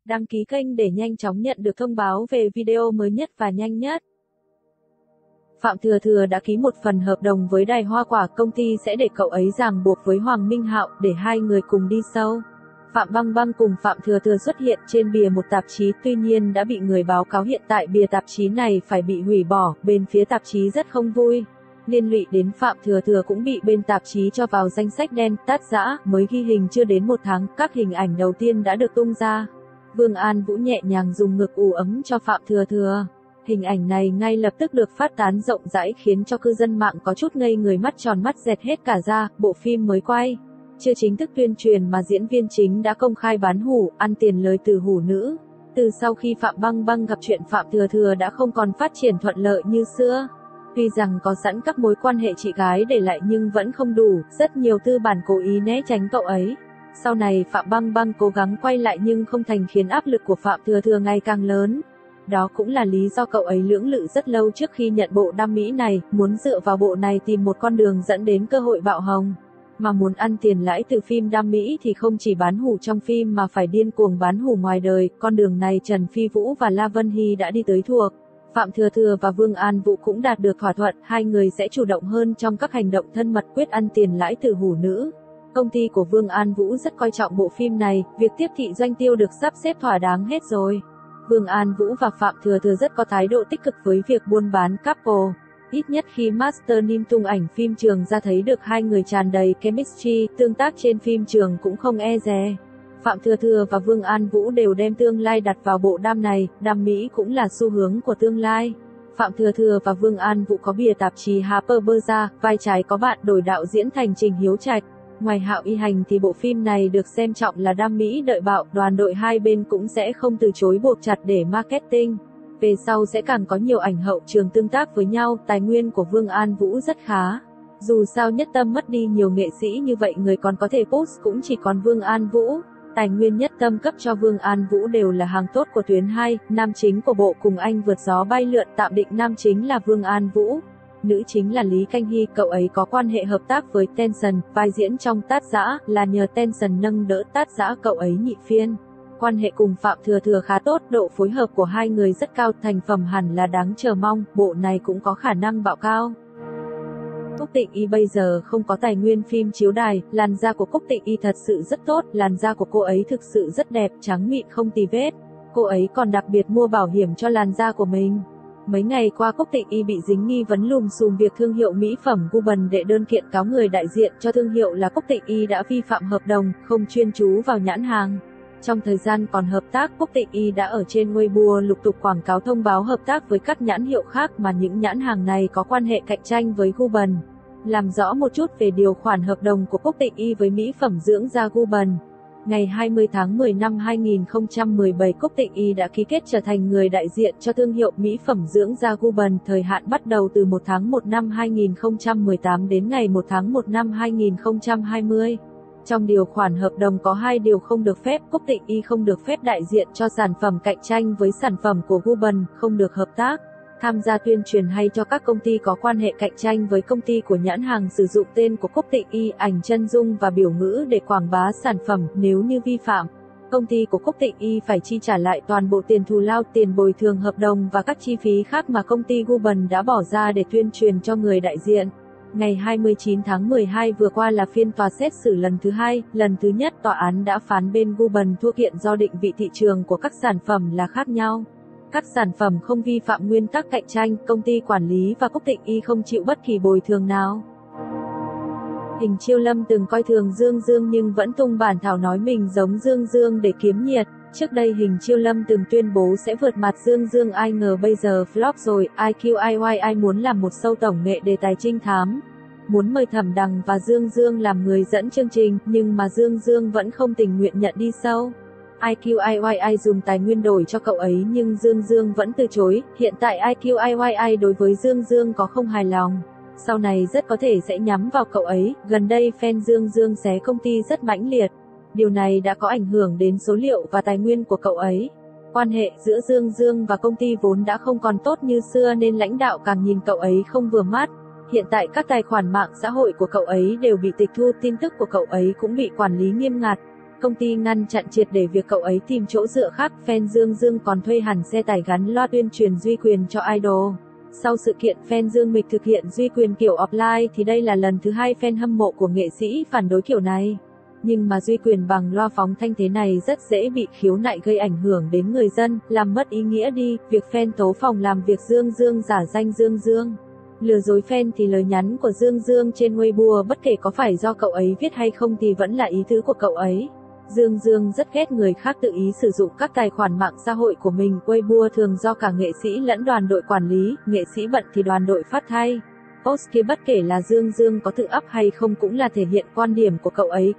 Đăng ký kênh để nhanh chóng nhận được thông báo về video mới nhất và nhanh nhất. Phạm Thừa Thừa đã ký một phần hợp đồng với Đài Hoa Quả, công ty sẽ để cậu ấy ràng buộc với Hoàng Minh Hạo để hai người cùng đi sâu. Phạm Băng Băng cùng Phạm Thừa Thừa xuất hiện trên bìa một tạp chí, tuy nhiên đã bị người báo cáo hiện tại bìa tạp chí này phải bị hủy bỏ, bên phía tạp chí rất không vui. Liên lụy đến Phạm Thừa Thừa cũng bị bên tạp chí cho vào danh sách đen. Tát Dã mới ghi hình chưa đến một tháng, các hình ảnh đầu tiên đã được tung ra. Vương An Vũ nhẹ nhàng dùng ngực ủ ấm cho Phạm Thừa Thừa. Hình ảnh này ngay lập tức được phát tán rộng rãi khiến cho cư dân mạng có chút ngây người, mắt tròn mắt dẹt hết cả ra. Bộ phim mới quay, chưa chính thức tuyên truyền mà diễn viên chính đã công khai bán hủ, ăn tiền lời từ hủ nữ. Từ sau khi Phạm Băng Băng gặp chuyện, Phạm Thừa Thừa đã không còn phát triển thuận lợi như xưa. Tuy rằng có sẵn các mối quan hệ chị gái để lại nhưng vẫn không đủ, rất nhiều tư bản cố ý né tránh cậu ấy. Sau này Phạm Băng Băng cố gắng quay lại nhưng không thành, khiến áp lực của Phạm Thừa Thừa ngày càng lớn. Đó cũng là lý do cậu ấy lưỡng lự rất lâu trước khi nhận bộ đam mỹ này, muốn dựa vào bộ này tìm một con đường dẫn đến cơ hội bạo hồng. Mà muốn ăn tiền lãi từ phim đam mỹ thì không chỉ bán hủ trong phim mà phải điên cuồng bán hủ ngoài đời, con đường này Trần Phi Vũ và La Vân Hy đã đi tới thuộc. Phạm Thừa Thừa và Vương An Vũ cũng đạt được thỏa thuận, hai người sẽ chủ động hơn trong các hành động thân mật, quyết ăn tiền lãi từ hủ nữ. Công ty của Vương An Vũ rất coi trọng bộ phim này, việc tiếp thị doanh tiêu được sắp xếp thỏa đáng hết rồi. Vương An Vũ và Phạm Thừa Thừa rất có thái độ tích cực với việc buôn bán couple. Ít nhất khi Master Nim tung ảnh phim trường ra thấy được hai người tràn đầy chemistry, tương tác trên phim trường cũng không e dè. Phạm Thừa Thừa và Vương An Vũ đều đem tương lai đặt vào bộ đam này, đam mỹ cũng là xu hướng của tương lai. Phạm Thừa Thừa và Vương An Vũ có bìa tạp chí Harper Bazaar, vai trái có bạn đổi đạo diễn thành Trình Hiếu Trạch. Ngoài Hạo Y Hành thì bộ phim này được xem trọng là đam mỹ đợi bạo, đoàn đội hai bên cũng sẽ không từ chối buộc chặt để marketing. Về sau sẽ càng có nhiều ảnh hậu trường tương tác với nhau, tài nguyên của Vương An Vũ rất khá. Dù sao Nhất Tâm mất đi nhiều nghệ sĩ như vậy, người còn có thể post cũng chỉ còn Vương An Vũ. Tài nguyên Nhất Tâm cấp cho Vương An Vũ đều là hàng tốt của tuyến 2, nam chính của bộ cùng anh vượt gió bay lượn, tạm định nam chính là Vương An Vũ. Nữ chính là Lý Canh Hy, cậu ấy có quan hệ hợp tác với Tension, vai diễn trong Tát Dã là nhờ Tension nâng đỡ Tát Dã, cậu ấy nhị phiên. Quan hệ cùng Phạm Thừa Thừa khá tốt, độ phối hợp của hai người rất cao, thành phẩm hẳn là đáng chờ mong, bộ này cũng có khả năng bạo cao. Cúc Tịnh Y bây giờ không có tài nguyên phim chiếu đài, làn da của Cúc Tịnh Y thật sự rất tốt, làn da của cô ấy thực sự rất đẹp, trắng mịn không tì vết. Cô ấy còn đặc biệt mua bảo hiểm cho làn da của mình. Mấy ngày qua Cúc Tịnh Y bị dính nghi vấn lùm xùm việc thương hiệu mỹ phẩm Guban đệ đơn kiện cáo người đại diện cho thương hiệu là Cúc Tịnh Y đã vi phạm hợp đồng, không chuyên chú vào nhãn hàng. Trong thời gian còn hợp tác, Cúc Tịnh Y đã ở trên Weibo lục tục quảng cáo thông báo hợp tác với các nhãn hiệu khác mà những nhãn hàng này có quan hệ cạnh tranh với Guban. Làm rõ một chút về điều khoản hợp đồng của Cúc Tịnh Y với mỹ phẩm dưỡng da Guban. Ngày 20 tháng 10 năm 2017, Cúc Tịnh Y đã ký kết trở thành người đại diện cho thương hiệu mỹ phẩm dưỡng da Guban, thời hạn bắt đầu từ 1 tháng 1 năm 2018 đến ngày 1 tháng 1 năm 2020. Trong điều khoản hợp đồng có hai điều không được phép, Cúc Tịnh Y không được phép đại diện cho sản phẩm cạnh tranh với sản phẩm của Guban, không được hợp tác, tham gia tuyên truyền hay cho các công ty có quan hệ cạnh tranh với công ty của nhãn hàng sử dụng tên của Cúc Tịnh Y, ảnh chân dung và biểu ngữ để quảng bá sản phẩm. Nếu như vi phạm, công ty của Cúc Tịnh Y phải chi trả lại toàn bộ tiền thù lao, tiền bồi thường hợp đồng và các chi phí khác mà công ty Guban đã bỏ ra để tuyên truyền cho người đại diện. Ngày 29 tháng 12 vừa qua là phiên tòa xét xử lần thứ hai, lần thứ nhất tòa án đã phán bên Guban thua kiện do định vị thị trường của các sản phẩm là khác nhau. Các sản phẩm không vi phạm nguyên tắc cạnh tranh, công ty quản lý và Cúc Tịnh Y không chịu bất kỳ bồi thường nào. Hình Chiêu Lâm từng coi thường Dương Dương nhưng vẫn tung bản thảo nói mình giống Dương Dương để kiếm nhiệt. Trước đây Hình Chiêu Lâm từng tuyên bố sẽ vượt mặt Dương Dương, ai ngờ bây giờ flop rồi. IQIYI muốn làm một show tổng nghệ đề tài trinh thám, muốn mời Thẩm Đằng và Dương Dương làm người dẫn chương trình, nhưng mà Dương Dương vẫn không tình nguyện nhận đi show. IQIYI dùng tài nguyên đổi cho cậu ấy nhưng Dương Dương vẫn từ chối. Hiện tại IQIYI đối với Dương Dương có không hài lòng, sau này rất có thể sẽ nhắm vào cậu ấy. Gần đây fan Dương Dương xé công ty rất mãnh liệt. Điều này đã có ảnh hưởng đến số liệu và tài nguyên của cậu ấy. Quan hệ giữa Dương Dương và công ty vốn đã không còn tốt như xưa nên lãnh đạo càng nhìn cậu ấy không vừa mắt. Hiện tại các tài khoản mạng xã hội của cậu ấy đều bị tịch thu, tin tức của cậu ấy cũng bị quản lý nghiêm ngặt. Công ty ngăn chặn triệt để việc cậu ấy tìm chỗ dựa khác, fan Dương Dương còn thuê hẳn xe tải gắn loa tuyên truyền duy quyền cho idol. Sau sự kiện fan Dương Mịch thực hiện duy quyền kiểu offline thì đây là lần thứ 2 fan hâm mộ của nghệ sĩ phản đối kiểu này. Nhưng mà duy quyền bằng loa phóng thanh thế này rất dễ bị khiếu nại gây ảnh hưởng đến người dân, làm mất ý nghĩa đi. Việc fan tố phòng làm việc Dương Dương giả danh Dương Dương lừa dối fan thì lời nhắn của Dương Dương trên Weibo bất kể có phải do cậu ấy viết hay không thì vẫn là ý tứ của cậu ấy. Dương Dương rất ghét người khác tự ý sử dụng các tài khoản mạng xã hội của mình. Weibo thường do cả nghệ sĩ lẫn đoàn đội quản lý, nghệ sĩ bận thì đoàn đội phát thay. Post kia bất kể là Dương Dương có tự up hay không cũng là thể hiện quan điểm của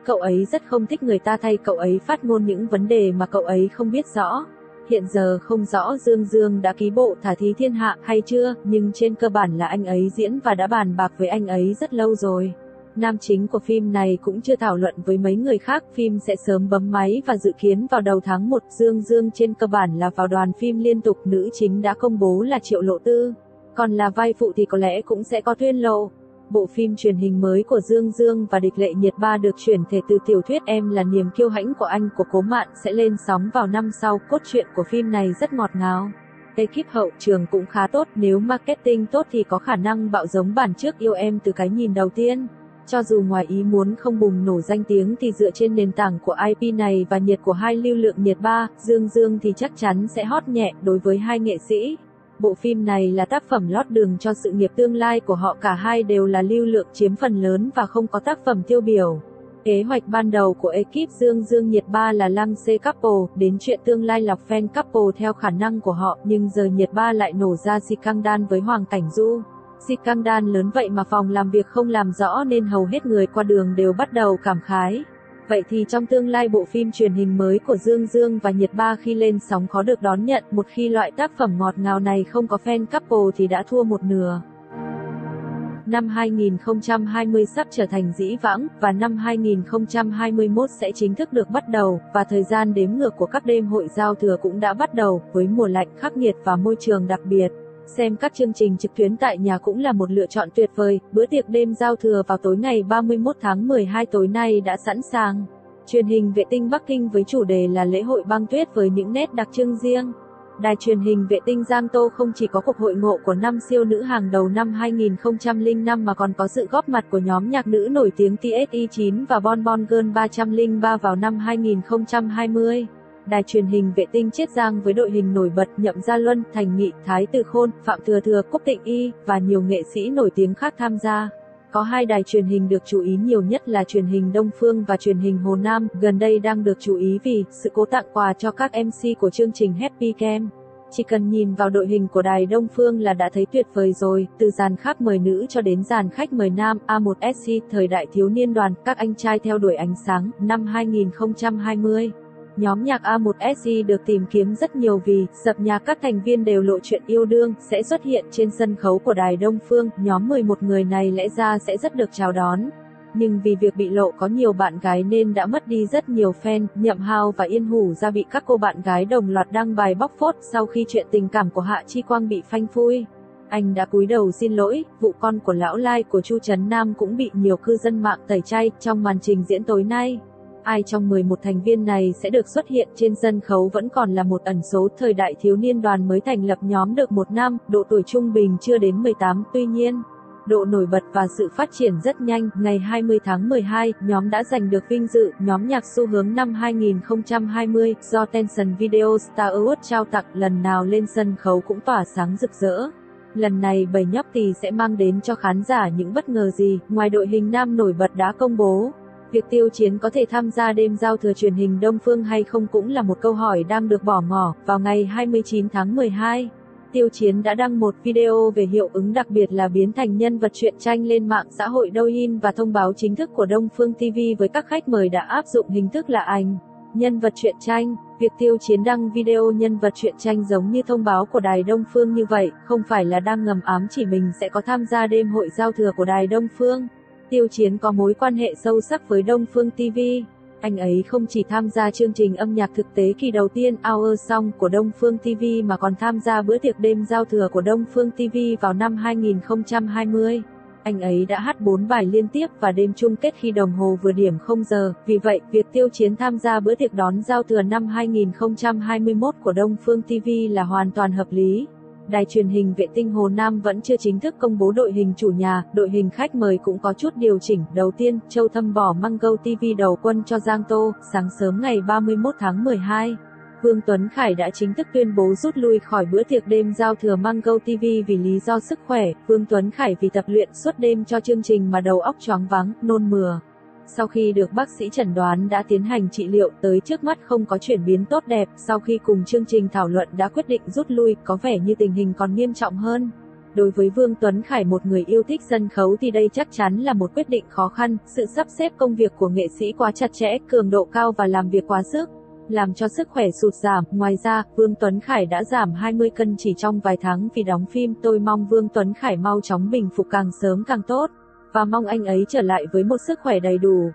cậu ấy rất không thích người ta thay cậu ấy phát ngôn những vấn đề mà cậu ấy không biết rõ. Hiện giờ không rõ Dương Dương đã ký bộ Thả Thí Thiên Hạ hay chưa, nhưng trên cơ bản là anh ấy diễn và đã bàn bạc với anh ấy rất lâu rồi. Nam chính của phim này cũng chưa thảo luận với mấy người khác, phim sẽ sớm bấm máy và dự kiến vào đầu tháng 1. Dương Dương trên cơ bản là vào đoàn phim liên tục, nữ chính đã công bố là Triệu Lộ Tư, còn là vai phụ thì có lẽ cũng sẽ có Tuyên Lộ. Bộ phim truyền hình mới của Dương Dương và Địch Lệ Nhiệt Ba được chuyển thể từ tiểu thuyết Em Là Niềm Kiêu Hãnh của Anh của Cố Mạn sẽ lên sóng vào năm sau. Cốt truyện của phim này rất ngọt ngào. Ekip hậu trường cũng khá tốt, nếu marketing tốt thì có khả năng bạo giống bản trước Yêu Em từ cái nhìn đầu tiên. Cho dù ngoài ý muốn không bùng nổ danh tiếng thì dựa trên nền tảng của IP này và nhiệt của hai lưu lượng Nhiệt Ba, Dương Dương thì chắc chắn sẽ hot nhẹ. Đối với hai nghệ sĩ, bộ phim này là tác phẩm lót đường cho sự nghiệp tương lai của họ, cả hai đều là lưu lượng chiếm phần lớn và không có tác phẩm tiêu biểu. Kế hoạch ban đầu của ekip Dương Dương Nhiệt Ba là lăng xê couple, đến chuyện tương lai lọc fan couple theo khả năng của họ, nhưng giờ Nhiệt Ba lại nổ ra scandal với Hoàng Cảnh Du. Scandal lớn vậy mà phòng làm việc không làm rõ nên hầu hết người qua đường đều bắt đầu cảm khái. Vậy thì trong tương lai bộ phim truyền hình mới của Dương Dương và Nhiệt Ba khi lên sóng khó được đón nhận, một khi loại tác phẩm ngọt ngào này không có fan couple thì đã thua một nửa. Năm 2020 sắp trở thành dĩ vãng, và năm 2021 sẽ chính thức được bắt đầu, và thời gian đếm ngược của các đêm hội giao thừa cũng đã bắt đầu, với mùa lạnh khắc nghiệt và môi trường đặc biệt. Xem các chương trình trực tuyến tại nhà cũng là một lựa chọn tuyệt vời. Bữa tiệc đêm giao thừa vào tối ngày 31 tháng 12 tối nay đã sẵn sàng. Truyền hình vệ tinh Bắc Kinh với chủ đề là lễ hội băng tuyết với những nét đặc trưng riêng. Đài truyền hình vệ tinh Giang Tô không chỉ có cuộc hội ngộ của 5 siêu nữ hàng đầu năm 2005 mà còn có sự góp mặt của nhóm nhạc nữ nổi tiếng TSI9 và Bon Bon Girl 303 vào năm 2020. Đài truyền hình vệ tinh Chiết Giang với đội hình nổi bật Nhậm Gia Luân, Thành Nghị, Thái Từ Khôn, Phạm Thừa Thừa, Cúc Tịnh Y và nhiều nghệ sĩ nổi tiếng khác tham gia. Có hai đài truyền hình được chú ý nhiều nhất là truyền hình Đông Phương và truyền hình Hồ Nam, gần đây đang được chú ý vì sự cố tặng quà cho các MC của chương trình Happy Cam. Chỉ cần nhìn vào đội hình của đài Đông Phương là đã thấy tuyệt vời rồi, từ dàn khách mời nữ cho đến dàn khách mời nam. A1SC thời đại thiếu niên đoàn, các anh trai theo đuổi ánh sáng, năm 2020. Nhóm nhạc A1SC được tìm kiếm rất nhiều vì dập nhạc các thành viên đều lộ chuyện yêu đương sẽ xuất hiện trên sân khấu của đài Đông Phương. Nhóm 11 người này lẽ ra sẽ rất được chào đón, nhưng vì việc bị lộ có nhiều bạn gái nên đã mất đi rất nhiều fan. Nhậm Hao và Yên Hủ Ra bị các cô bạn gái đồng loạt đăng bài bóc phốt sau khi chuyện tình cảm của Hạ Chi Quang bị phanh phui. Anh đã cúi đầu xin lỗi. Vụ con của lão lai của Chu Trấn Nam cũng bị nhiều cư dân mạng tẩy chay trong màn trình diễn tối nay. Ai trong 11 thành viên này sẽ được xuất hiện trên sân khấu vẫn còn là một ẩn số. Thời đại thiếu niên đoàn mới thành lập nhóm được một năm, độ tuổi trung bình chưa đến 18, tuy nhiên, độ nổi bật và sự phát triển rất nhanh. Ngày 20 tháng 12, nhóm đã giành được vinh dự nhóm nhạc xu hướng năm 2020 do Tencent Video Star Award trao tặng, lần nào lên sân khấu cũng tỏa sáng rực rỡ. Lần này Bảy Nhóc Tì sẽ mang đến cho khán giả những bất ngờ gì? Ngoài đội hình nam nổi bật đã công bố, việc Tiêu Chiến có thể tham gia đêm giao thừa truyền hình Đông Phương hay không cũng là một câu hỏi đang được bỏ ngỏ. Vào ngày 29 tháng 12, Tiêu Chiến đã đăng một video về hiệu ứng đặc biệt là biến thành nhân vật truyện tranh lên mạng xã hội Douyin và thông báo chính thức của Đông Phương TV với các khách mời đã áp dụng hình thức là ảnh nhân vật truyện tranh. Việc Tiêu Chiến đăng video nhân vật truyện tranh giống như thông báo của đài Đông Phương như vậy, không phải là đang ngầm ám chỉ mình sẽ có tham gia đêm hội giao thừa của đài Đông Phương. Tiêu Chiến có mối quan hệ sâu sắc với Đông Phương TV. Anh ấy không chỉ tham gia chương trình âm nhạc thực tế kỳ đầu tiên Our Song của Đông Phương TV mà còn tham gia bữa tiệc đêm giao thừa của Đông Phương TV vào năm 2020. Anh ấy đã hát 4 bài liên tiếp và đêm chung kết khi đồng hồ vừa điểm 0 giờ, vì vậy, việc Tiêu Chiến tham gia bữa tiệc đón giao thừa năm 2021 của Đông Phương TV là hoàn toàn hợp lý. Đài truyền hình vệ tinh Hồ Nam vẫn chưa chính thức công bố đội hình chủ nhà, đội hình khách mời cũng có chút điều chỉnh. Đầu tiên, Châu Thâm bỏ Mango TV đầu quân cho Giang Tô, sáng sớm ngày 31 tháng 12. Vương Tuấn Khải đã chính thức tuyên bố rút lui khỏi bữa tiệc đêm giao thừa Mango TV vì lý do sức khỏe. Vương Tuấn Khải vì tập luyện suốt đêm cho chương trình mà đầu óc choáng váng, nôn mửa. Sau khi được bác sĩ chẩn đoán đã tiến hành trị liệu, tới trước mắt không có chuyển biến tốt đẹp, sau khi cùng chương trình thảo luận đã quyết định rút lui, có vẻ như tình hình còn nghiêm trọng hơn. Đối với Vương Tuấn Khải, một người yêu thích sân khấu thì đây chắc chắn là một quyết định khó khăn, sự sắp xếp công việc của nghệ sĩ quá chặt chẽ, cường độ cao và làm việc quá sức, làm cho sức khỏe sụt giảm. Ngoài ra, Vương Tuấn Khải đã giảm 20 cân chỉ trong vài tháng vì đóng phim. Tôi mong Vương Tuấn Khải mau chóng bình phục càng sớm càng tốt, và mong anh ấy trở lại với một sức khỏe đầy đủ.